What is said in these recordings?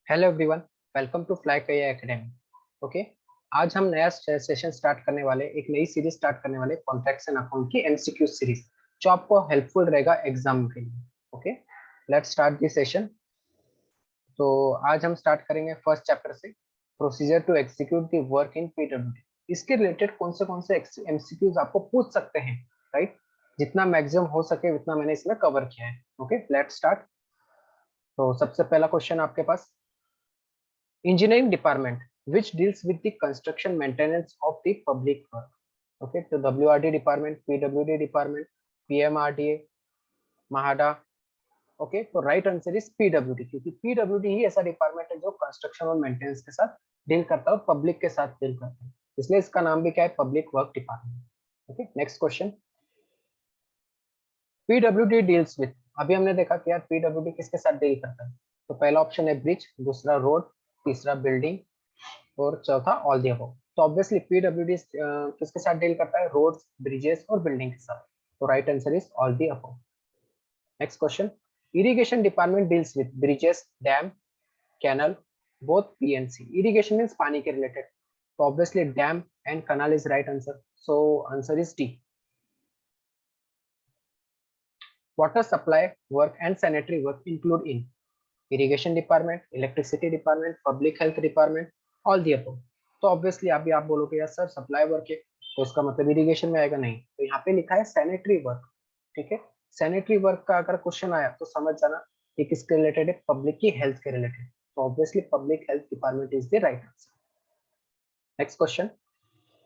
Hello everyone, welcome to Fly Career Academy. Okay, आज हम नया सेशन स्टार्ट करने वाले, एक नई सीरीज स्टार्ट करने वाले कॉन्ट्रैक्ट्स एंड अकाउंट की एमसीक्यू सीरीज, जो आपको हेल्पफुल रहेगा एग्जाम के लिए। Okay, let's start this session. तो आज हम स्टार्ट करेंगे फर्स्ट चैप्टर से, procedure to execute the work in PWD. इसके रिलेटेड कौन से एमसीक्यूज आपको पूछ सकते हैं, राइट? जितना मैक्सिमम हो सके उतना मैंने इसमें कवर किया है। Okay, let's start. तो सबसे पहला क्वेश्चन आपके पास, engineering department which deals with the construction maintenance of the public work. Okay, तो WRD department, PWD department, PMRDA, MAHADA. Okay, तो राइट आंसर इज पीडब्ल्यूडी, क्योंकि पीडब्ल्यूडी ही ऐसा डिपार्टमेंट है जो कंस्ट्रक्शन और मेंटेनेंस के साथ डील करता है और पब्लिक के साथ डील करता है, इसलिए इसका नाम भी क्या है, public work department. Okay, next question, PWD deals with. अभी हमने देखा कि यार पीडब्ल्यूडी किसके साथ डील करता है, तो पहला ऑप्शन है ब्रिज, दूसरा रोड, तीसरा बिल्डिंग और चौथा ऑल दी अबव। तो ऑब्वियसली पीडब्ल्यूडी किसके साथ डील करता है, रोड्स, ब्रिजेस और बिल्डिंग के साथ, तो right answer is all the above. Next question, irrigation department deals with bridges, dam, canal, both PNC. Irrigation means पानी के रिलेटेड, तो obviously dam and canal is right answer, so answer is D. Water supply work and sanitary work include in irrigation department, electricity department, public health department, all the above। तो obviously अभी आप बोलोगे यार sir supply work है तो उसका मतलब irrigation में आएगा, नहीं, तो यहाँ पे लिखा है सैनिटरी वर्क। ठीक है, सैनिटरी वर्क का अगर क्वेश्चन आया तो समझ जाना कि किसके रिलेटेड है, पब्लिक की हेल्थ के रिलेटेड, तो obviously public health department is the right answer. Next question,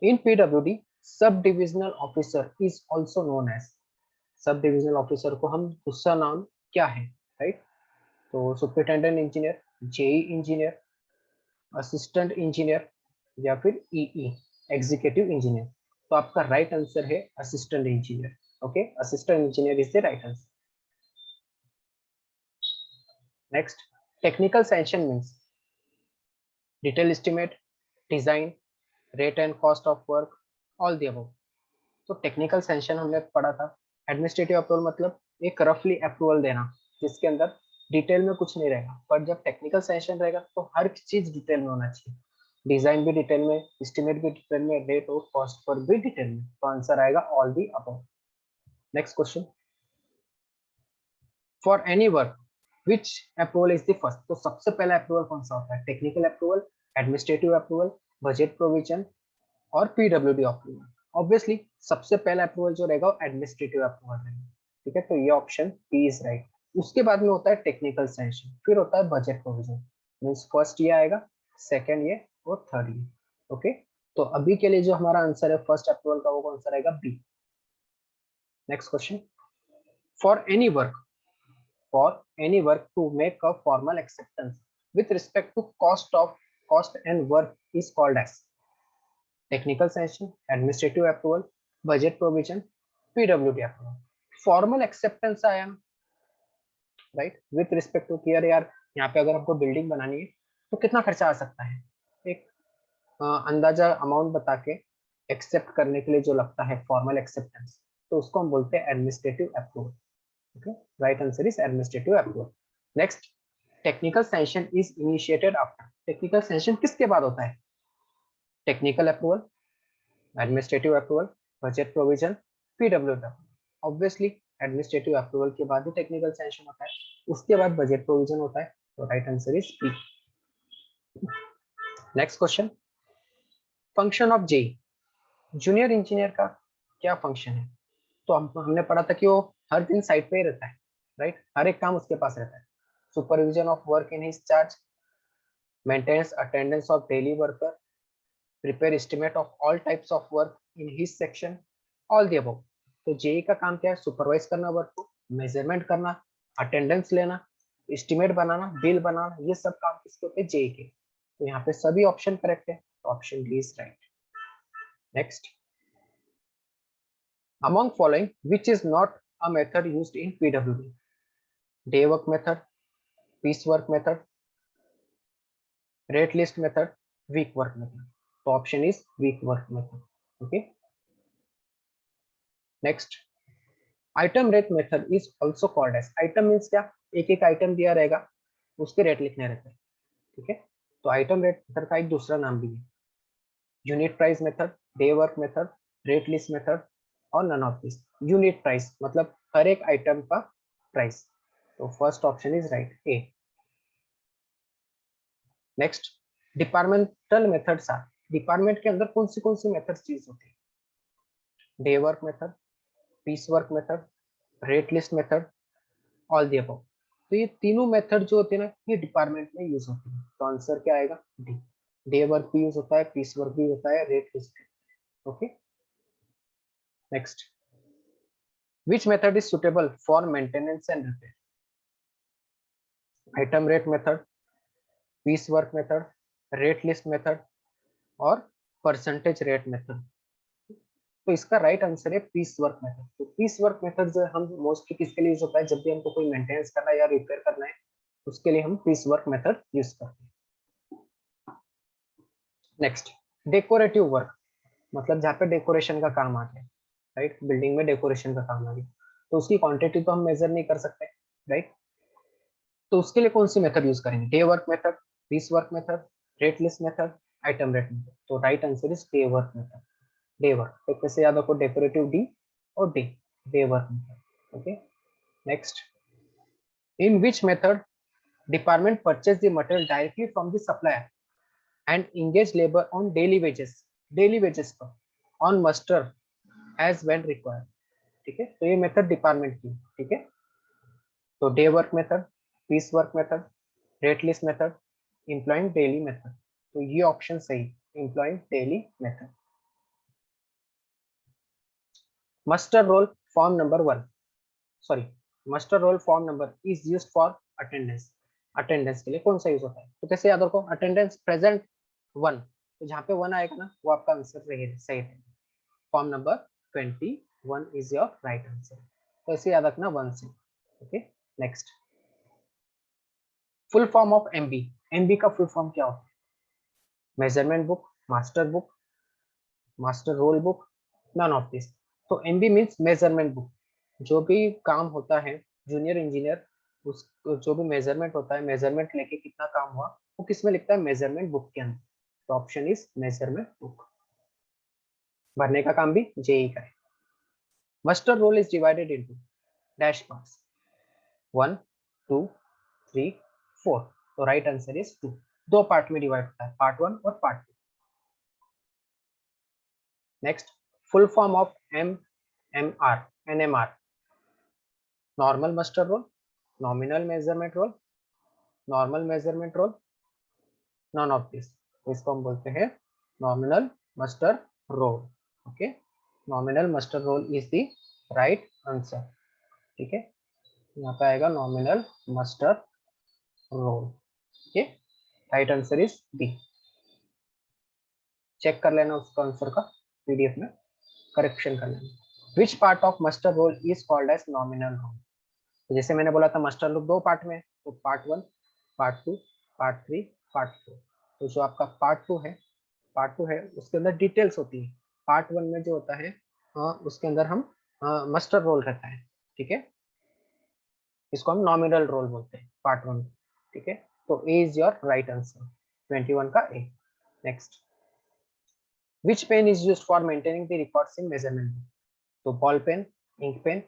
in PWD sub divisional officer is also known as. Sub divisional officer को हम दूसरा नाम क्या है, राइट? तो superintendent engineer, JE engineer, assistant engineer या फिर ईई, एग्जीक्यूटिव इंजीनियर। तो आपका राइट आंसर है assistant engineer. Okay, assistant engineer is the right answer. Next, technical sanction means detail estimate, design, rate and cost of work, all the above. तो technical sanction हमने पढ़ा था, administrative approval मतलब एक रफली अप्रूवल देना जिसके अंदर डिटेल में कुछ नहीं रहेगा, पर जब टेक्निकल सैंक्शन रहेगा तो हर चीज डिटेल में होना चाहिए, डिजाइन भी डिटेल में, एस्टिमेट भी डिटेल में, रेट और कॉस्ट पर भी डिटेल में, तो आंसर आएगा all the above. Next question, for any work which approval is the first. तो सबसे पहला अप्रूवल कौन सा होता है, technical approval, administrative approval, budget provision और पीडब्ल्यूडी अप्रूवल। ऑब्वियसली सबसे पहला अप्रूवल जो रहेगा वो एडमिनिस्ट्रेटिव अप्रूवल रहेगा। ठीक है, तो ये ऑप्शन बी इज राइट। उसके बाद में होता है टेक्निकल सैंक्शन, फिर होता है बजट प्रोविजन, मींस फर्स्ट ये आएगा, सेकंड ये और थर्ड ये। ओके, तो अभी के लिए जो हमारा आंसर है फर्स्ट अप्रूवल का वो कौन सा रहेगा, B. Next question, for any work, for any work to make a formal acceptance with respect to cost and work is called as technical sanction, administrative approval, budget provision, pwd approval। Formal acceptance आया right, with respect to clear यार, यहाँ पे अगर हमको building बनानी है तो कितना खर्चा आ सकता है, एक अंदाजा अमाउंट बता के एक्सेप्ट करने के लिए जो लगता है फॉर्मल एक्सेप्टेंस, तो उसको हम बोलते हैं administrative approval. Okay, right answer is administrative approval। Next, technical sanction is initiated after। technical sanction किसके बाद होता है, technical approval, administrative approval, budget provision, PWD। obviously administrative approval के बाद ही technical sanction होता है, उसके बाद budget provision होता है, तो right answer is B। next question, function of JE, junior engineer का क्या फंक्शन है। तो हमने पढ़ा था कि वो हर दिन साइट पे ही रहता है, राइट, हर एक काम उसके पास रहता है, supervision of work in his charge, maintenance attendance of daily worker, prepare estimate of all types of work in his section, all the above. तो जेई का काम क्या है, सुपरवाइज करना वर्क को, मेजरमेंट करना, अटेंडेंस लेना, एस्टिमेट बनाना, बिल बनाना, ये सब काम किसके होते हैं, जेई के। तो यहाँ पे सभी ऑप्शन करेक्ट है, तो option D is right. Next, among following which is not a method used in PWD, day work method, piecework method, rate list method, week work method। तो option is week work method। okay, next, item rate method is also called as। item means क्या, एक एक item दिया रहेगा उसके rate लिखने रहते हैं, ठीक है। तो आइटम रेट मेथड का एक दूसरा नाम भी है unit price method, day work method, rate list method और none of this. Unit price मतलब हर एक आइटम का प्राइस। तो first option is right, A. Next, departmental methods are, department के अंदर कौन सी मेथड्स यूज होती है? Day work method, piece work method, rate list method, all the above. तो ये तीनों मेथड जो होते हैं ना, ये डिपार्टमेंट में यूज होती है। तो आंसर क्या आएगा? डी। डे वर्क भी यूज होता है, पीस वर्क भी होता है, rate list. Okay. Next, which method is suitable for maintenance and repair? Item rate method, piece work method, rate list method और परसेंटेज रेट मेथड। तो इसका राइट आंसर है पीस वर्क मेथड। तो piece work method जो है हम mostly किसके लिए यूज होता है? जब भी हमको कोई मेंटेनेंस करना है या रिपेयर करना है, उसके लिए हम पीस वर्क मेथड यूज करते हैं। नेक्स्ट, डेकोरेटिव वर्क मतलब जहाँ पे डेकोरेशन का काम आ गया, राइट? बिल्डिंग में डेकोरेशन का काम आ गया, तो उसकी क्वांटिटी तो हम मेजर नहीं कर सकते, राइट? तो उसके लिए कौन सी मेथड यूज करेंगे? Day work method, piece work method, rate list method, item rate method. तो right answer is day work method. Day work, तो कैसे याद रखो? डेकोरेटिव डी और day, day work method. Okay. Next, in which method department purchase the material directly from the supplier and engage labour on daily wages, daily wages पर on muster as when required. ठीक है, तो ये method department की, ठीक है। तो day work method, piece work method, rate list method, employing daily method. तो ये ऑप्शन सही, employing daily method. Muster roll form number 1, sorry, muster roll form number is used for attendance. Attendance के लिए कौन सा यूज होता है? तो कैसे याद रखो? अटेंडेंस प्रेजेंट 1, तो जहाँ पे 1 आएगा ना, वो आपका आंसर सही है। Form number 21 is your right answer. तो ऐसे याद रखना 1 से। Okay. Next, full form of MB. MB का फुल फॉर्म क्या होता है? Measurement book, master roll book, none of this. तो एमबी मींस मेजरमेंट बुक। जो भी काम होता है जूनियर इंजीनियर, उस जो भी मेजरमेंट होता है, मेजरमेंट लेके कितना काम हुआ, वो किस में लिखता है? मेजरमेंट बुक के अंदर। तो ऑप्शन इज मेजरमेंट बुक। भरने का काम भी जेई का है। Master roll is divided into dash parts 1 2 3 4। तो राइट आंसर इज 2। दो पार्ट में डिवाइड होता है, पार्ट 1 और part 2। Next, full form of NMR. Normal master roll, nominal measurement roll, normal measurement roll, none of this. तो इसको हम बोलते हैं nominal master roll. Okay, nominal master roll is the right answer. ठीक है, यहाँ पे आएगा nominal master roll. Okay, right answer is B. Check कर लेना उसका आंसर का पीडीएफ में, करेक्शन कर लेना। Which part of master roll is called as nominal roll? तो जैसे मैंने बोला था मास्टर रोल दो पार्ट में, तो पार्ट 1, पार्ट 2, पार्ट 3, पार्ट 4। तो जो आपका पार्ट टू है उसके अंदर डिटेल्स होती है। पार्ट 1 में जो होता है उसके अंदर हम मास्टर रोल रहता है। ठीक है, इसको हम नॉमिनल रोल बोलते हैं पार्ट 1। ठीक है, तो A is your right answer, 21 का A. Next, which pen is used for maintaining the records in measurement? तो ball pen, ink pen,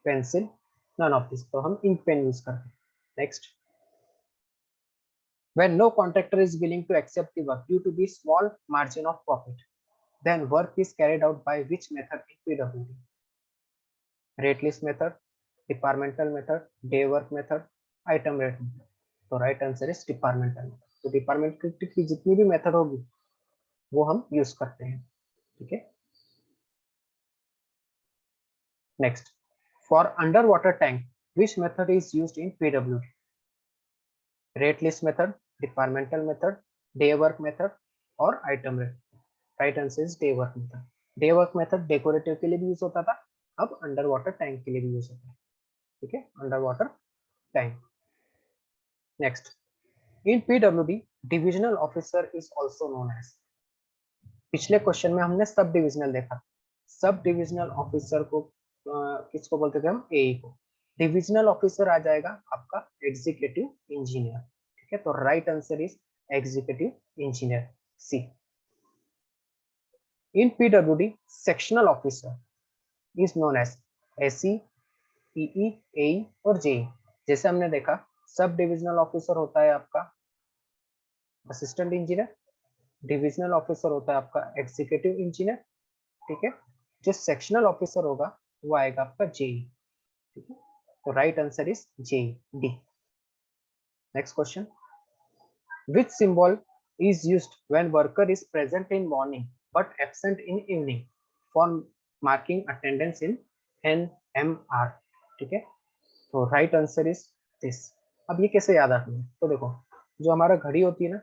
pencil, none of this. तो हम इंक पेन यूज करते हैं। Next, when no contractor is willing to accept the work due to the small margin of profit, then work is carried out by which method in PWD? Rate list method, departmental method, day work method, item rate method. तो right answer is departmental method. तो departmental की जितनी भी method होगी वो हम use करते हैं। ठीक है, next, for under water tank which method is used in PWD? Rate list method, departmental method, day work method और item rate. Right answer is day work method. Day work method decorative के लिए भी use होता था, अब under water tank के लिए भी यूज होता है। ठीक है, under water tank. Next, in PWD divisional officer is also known as. पिछले क्वेश्चन में हमने सब डिविजनल देखा। सब डिविजनल ऑफिसर को किसको बोलते थे हम? एई को। डिविजनल ऑफिसर आ जाएगा आपका एग्जीक्यूटिव इंजीनियर। ठीक है, तो right answer is executive engineer, C. In PWD sectional officer is known as SE, PE, AE और जेई। जैसे हमने देखा, सब डिविजनल ऑफिसर होता है आपका असिस्टेंट इंजीनियर, डिविजनल ऑफिसर होता है आपका एग्जीक्यूटिव इंजीनियर, ठीक है। जो सेक्शनल ऑफिसर होगा वो आएगा आपका जेई, ठीक है। तो right answer is JE, D. Next question, which symbol is used when worker is present in morning but absent in evening for marking attendance in NMR, ठीक है। तो राइट आंसर इज दिस। अब ये कैसे याद रखना है, तो देखो, जो हमारा घड़ी होती है ना,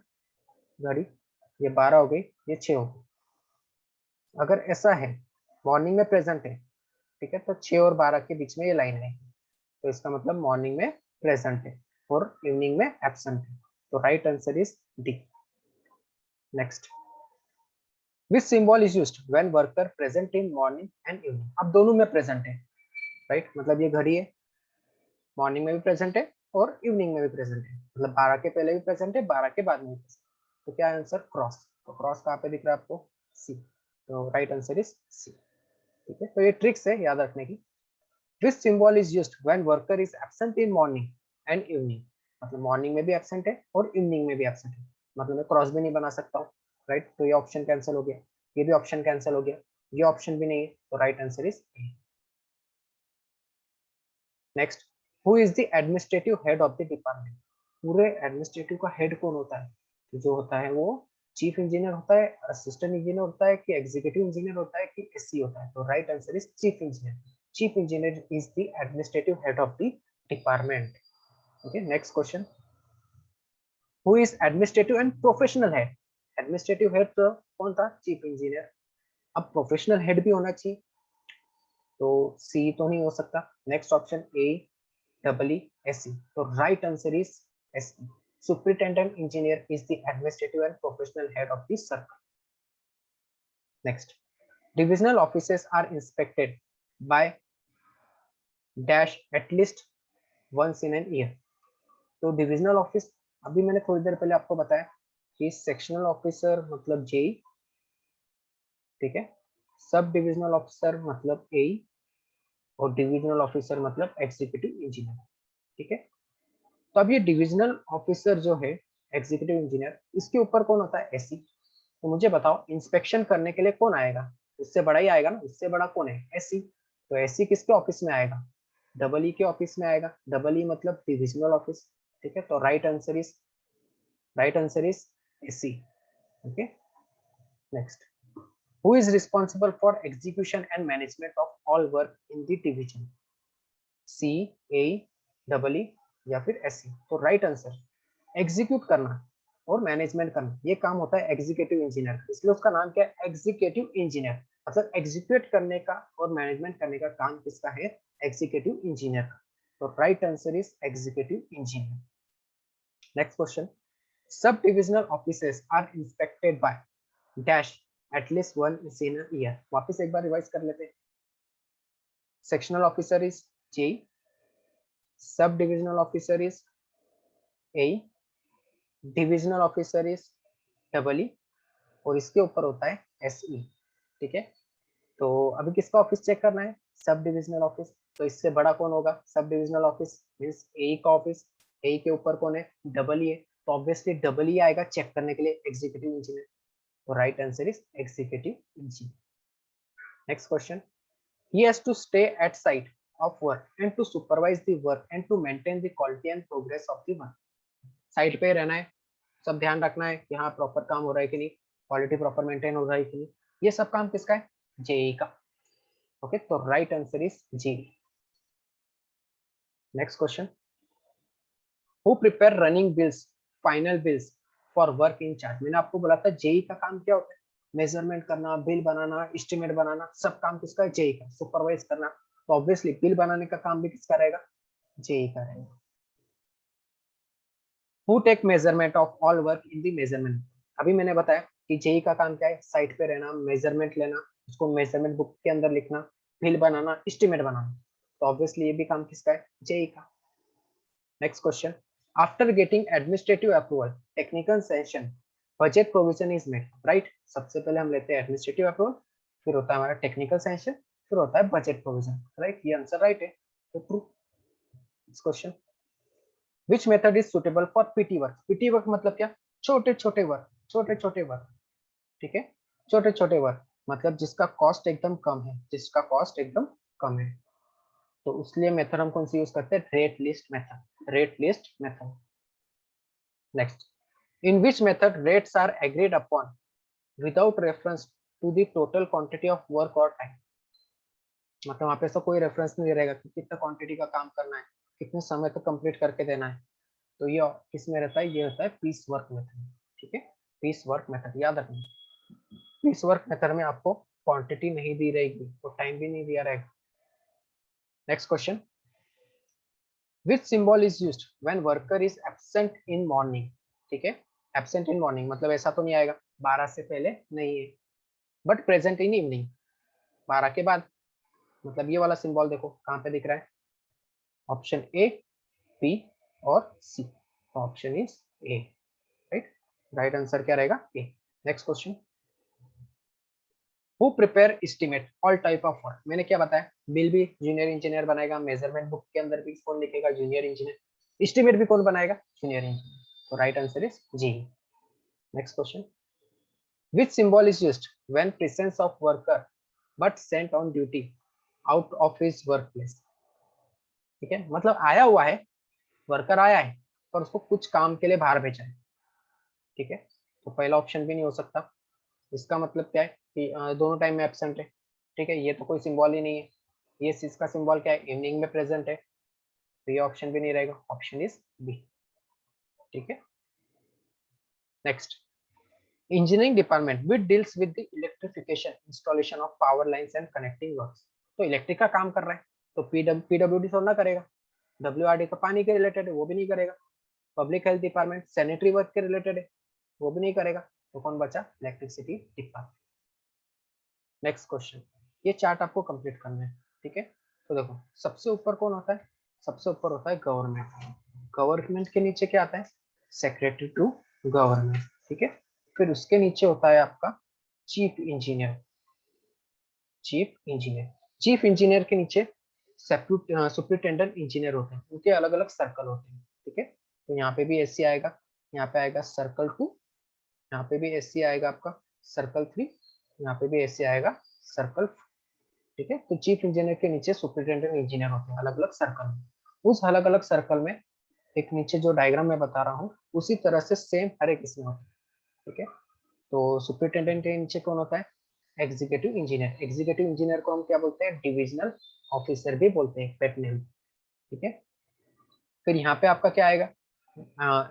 घड़ी, ये 12 हो गई, ये 6 हो गई। अगर ऐसा है, मॉर्निंग में प्रेजेंट है, ठीक है, तो 6 और 12 के बीच में ये लाइन है, तो इसका मतलब मॉर्निंग में प्रेजेंट है और इवनिंग में एब्सेंट है। तो right answer is D. Next, which symbol is used when worker present in morning and evening. अब दोनों में प्रेजेंट है, राइट, मतलब ये घड़ी है, मॉर्निंग में भी प्रेजेंट है और इवनिंग में भी प्रेजेंट है, मतलब 12 के पहले भी प्रेजेंट है, 12 के बाद में भी प्रेजेंट। तो क्या आंसर, क्रॉस। तो क्रॉस कहाँ पे दिख रहा है आपको, सी। तो राइट आंसर इज सी, ठीक है। तो ये ट्रिक्स है याद रखने की। Which symbol is used when worker is absent in morning and evening? मतलब मॉर्निंग में भी एब्सेंट है और इवनिंग में भी एब्सेंट है, मतलब मैं क्रॉस भी नहीं बना सकता हूँ, राइट। तो ये ऑप्शन कैंसिल हो गया, ये भी ऑप्शन कैंसिल हो गया, ये ऑप्शन भी नहीं है, तो right answer is a. Next, who is the administrative head of the department. पूरे एडमिनिस्ट्रेटिव का हेड कौन होता है, तो जो होता है वो चीफ इंजीनियर होता है, असिस्टेंट इंजीनियर होता है, कि एग्जीक्यूटिव इंजीनियर होता है, कि एससी होता है। तो right answer is chief engineer. Chief engineer is the administrative head of the department. Okay, next question, who is administrative and professional head. Administrative head तो कौन था, चीफ इंजीनियर। अब प्रोफेशनल हेड भी होना चाहिए, तो सी तो नहीं हो सकता। Next option A, double E, S E. तो right answer is S E. Superintendent engineer is the administrative and professional head of the circle. Next, divisional offices are inspected by dash at least once in an year. तो divisional office, अभी मैंने थोड़ी देर पहले आपको बताया कि sectional officer मतलब JEE, ठीक है, सब डिविजनल ऑफिसर मतलब एई और डिविजनल ऑफिसर मतलब एग्जीक्यूटिव इंजीनियर, ठीक है। तो अब ये डिविजनल ऑफिसर जो है एग्जीक्यूटिव इंजीनियर, इसके ऊपर कौन होता है, एसई। तो मुझे बताओ, इंस्पेक्शन करने के लिए कौन आएगा, उससे बड़ा ही आएगा ना, उससे बड़ा कौन है, एसई। तो एसई किसके ऑफिस में आएगा, डबल ई के ऑफिस में आएगा। डबल ई मतलब डिविजनल ऑफिस, ठीक है। तो right answer is SE, okay. Next, who is responsible for execution and management of all work in the division, C, A, double E या फिर एसई। तो राइट आंसर, एग्जीक्यूट करना और management करना, ये काम होता है एग्जीक्यूटिव इंजीनियर का, इसलिए उसका नाम क्या है, एग्जीक्यूटिव इंजीनियर। मतलब एग्जीक्यूट करने का और मैनेजमेंट करने का काम किसका है, एग्जीक्यूटिव इंजीनियर का। तो right answer is executive engineer. Next question, sub divisional offices are inspected by dash at least one in a year. वापस एक बार रिवाइज कर लेते हैं। सेक्शनल ऑफिसर इज जे, सब divisional officer is a, divisional officer is double E और इसके ऊपर होता है एसई, ठीक है। तो अभी किसका ऑफिस चेक करना है, सब डिविजनल ऑफिस। तो इससे बड़ा कौन होगा, सब डिविजनल ऑफिस मींस ए का ऑफिस, ए के ऊपर कौन है, डबल ई है, तो ऑब्वियसली डबल ई आएगा चेक करने के लिए एग्जीक्यूटिव इंजीनियर। तो right answer is executive engineer. Next question, he has to stay at site of work and to supervise the work and to maintain the quality and progress of the work. Site पे रहना है, सब ध्यान रखना है कि हाँ proper काम हो रहा है कि नहीं, क्वालिटी प्रॉपर मेंटेन हो रहा है कि नहीं, ये सब काम किसका है, जेई का। ओके, तो right answer is JE. Next question, who prepare running bills, final bills for work in charge. मैंने आपको बोला था जेई का काम क्या होता है, मेजरमेंट करना, बिल बनाना, एस्टिमेट बनाना, सब काम किसका है, जेई का। सुपरवाइज करना, तो ऑब्वियसली बिल बनाने का काम भी किसका रहेगा, जेई का रहेगा। Who take measurement of all work in the measurement. अभी मैंने बताया कि जेई का काम क्या है, साइट पे रहना, मेजरमेंट लेना, उसको मेजरमेंट बुक के अंदर लिखना, बिल बनाना, एस्टिमेट बनाना, तो ऑब्वियसली ये भी काम किसका है, जेई का। Next question, after getting administrative approval, technical sanction, budget provision is made, right. सबसे पहले हम लेते हैं एडमिनिस्ट्रेटिव अप्रूवल, फिर होता है हमारा टेक्निकल सैंक्शन, फिर होता है बजट प्रोविजन, राइट। ये आंसर राइट है, तो true. Question, which method is suitable for PT work? PT work मतलब क्या? छोटे छोटे वर्क, छोटे छोटे वर्क, ठीक है। छोटे छोटे वर्क मतलब जिसका कॉस्ट एकदम कम है, जिसका कॉस्ट एकदम कम है, तो उसलिए मेथड हम कौन सी यूज करते हैं? Rate list method, rate list method. Next, in which method rates are agreed upon without reference to the total quantity of work और टाइम? मतलब वहां पे ऐसा कोई रेफरेंस नहीं रहेगा कि कितना क्वांटिटी का काम करना है, कितने समय तक कंप्लीट करके देना है, तो ये किसमें रहता है? ये रहता है पीस वर्क मेथड, ठीक है। पीस वर्क मेथड याद रखना, पीस वर्क मेथड में आपको क्वांटिटी नहीं दी रहेगी तो टाइम भी नहीं दिया रहेगा। Next question, which symbol is used when worker is absent in morning? ठीक है, एब्सेंट इन मॉर्निंग मतलब ऐसा तो नहीं आएगा 12 से पहले नहीं है, बट प्रेजेंट इन इवनिंग 12 के बाद, मतलब ये वाला सिंबल देखो कहाँ पे दिख रहा है? ऑप्शन ए, बी और सी, तो option is A, right. Right answer क्या रहेगा? A. Next question, who prepare estimate all type of work? मैंने क्या बताया, बिल भी जूनियर इंजीनियर बनाएगा, मेजरमेंट बुक के अंदर भी कौन लिखेगा? Junior engineer. एस्टिमेट भी कौन बनाएगा? जूनियर इंजीनियर, तो right answer is G. Next question, which symbol is used when presence of worker but sent on duty out of his work place? ठीक है, मतलब आया हुआ है, वर्कर आया है पर उसको कुछ काम के लिए बाहर भेजा है, ठीक है, तो पहला ऑप्शन भी नहीं हो सकता। इसका मतलब क्या है कि दोनों टाइम में एब्सेंट है, ठीक है, ये तो कोई सिंबल ही नहीं है। ये इसका सिंबल क्या है? इवनिंग में प्रेजेंट है, तो ये ऑप्शन भी नहीं रहेगा, ऑप्शन इज बी, ठीक है। Next, engineering department which deals with the electrification installation of power lines and connecting works, तो इलेक्ट्रिक का काम कर रहा है, तो पीडब्ल्यूडी थोड़ा ना करेगा, डब्ल्यूआरडी तो पानी के रिलेटेड है वो भी नहीं करेगा, public health department sanitary work के रिलेटेड है वो भी नहीं करेगा, तो कौन बचा? Electricity department. नेक्स्ट क्वेश्चन, ये चार्ट आपको कंप्लीट करना है, ठीक है। तो देखो सबसे ऊपर कौन होता है? सबसे ऊपर होता है गवर्नमेंट, गवर्नमेंट के नीचे क्या आता है? सेक्रेटरी टू गवर्नमेंट, ठीक है। फिर उसके नीचे होता है आपका chief engineer, chief engineer, chief engineer के नीचे सुप्रिटेंडेंट इंजीनियर होते हैं, उनके अलग अलग सर्कल होते हैं, ठीक है। तो यहाँ पे भी एससी आएगा, यहाँ पे आएगा सर्कल 2, यहाँ पे भी एससी आएगा आपका सर्कल 3, यहाँ पे भी एससी आएगा सर्कल, ठीक है। तो चीफ इंजीनियर के नीचे सुपरिटेंडेंट इंजीनियर होते हैं अलग अलग सर्कल में, उस अलग अलग सर्कल में एक नीचे जो डायग्राम मैं बता रहा हूँ उसी तरह से सेम हर एक इसमें होता है, ठीक है। तो सुपरिटेंडेंट के नीचे कौन होता है? एग्जीक्यूटिव इंजीनियर, एग्जीक्यूटिव इंजीनियर को हम क्या बोलते हैं? डिविजनल ऑफिसर भी बोलते हैं, पेट नेम, ठीक है। फिर यहाँ पे आपका क्या आएगा?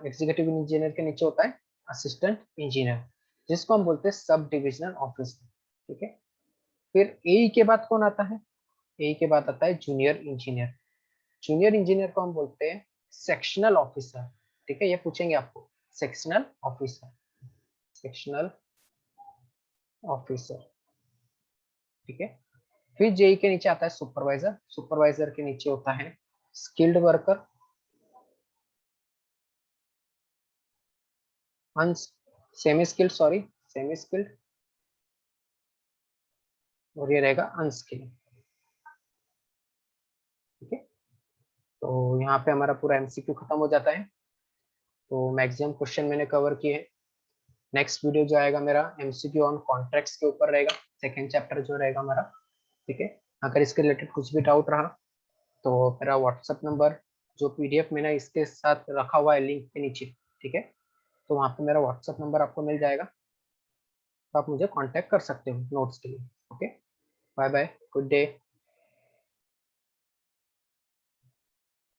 एग्जीक्यूटिव इंजीनियर के नीचे होता है असिस्टेंट इंजीनियर, जिसको हम बोलते हैं सब डिविजनल ऑफिसर, ठीक है। फिर ए के बाद कौन आता है? ए के बाद आता है जूनियर इंजीनियर, जूनियर इंजीनियर को हम बोलते हैं सेक्शनल ऑफिसर, ठीक है, ये पूछेंगे आपको, सेक्शनल ऑफिसर, सेक्शनल ऑफिसर, ठीक है। फिर जेई के नीचे आता है सुपरवाइजर, सुपरवाइजर के नीचे होता है skilled worker, semi skilled, sorry semi skilled, और ये रहेगा अनस्किल्ड, ठीक है। तो यहाँ पे हमारा पूरा एमसीक्यू खत्म हो जाता है, तो मैक्सिमम क्वेश्चन मैंने कवर किए हैं। नेक्स्ट वीडियो जो आएगा मेरा एमसीक्यू ऑन कॉन्ट्रैक्ट्स के ऊपर रहेगा, सेकंड चैप्टर जो रहेगा हमारा, ठीक है। अगर इसके रिलेटेड कुछ भी डाउट रहा तो मेरा व्हाट्सएप नंबर जो पीडीएफ मैंने इसके साथ रखा हुआ है लिंक के नीचे, ठीक है, तो वहाँ पे मेरा व्हाट्सएप नंबर आपको मिल जाएगा, तो आप मुझे कांटेक्ट कर सकते हो नोट्स के लिए। Okay, bye bye, good day.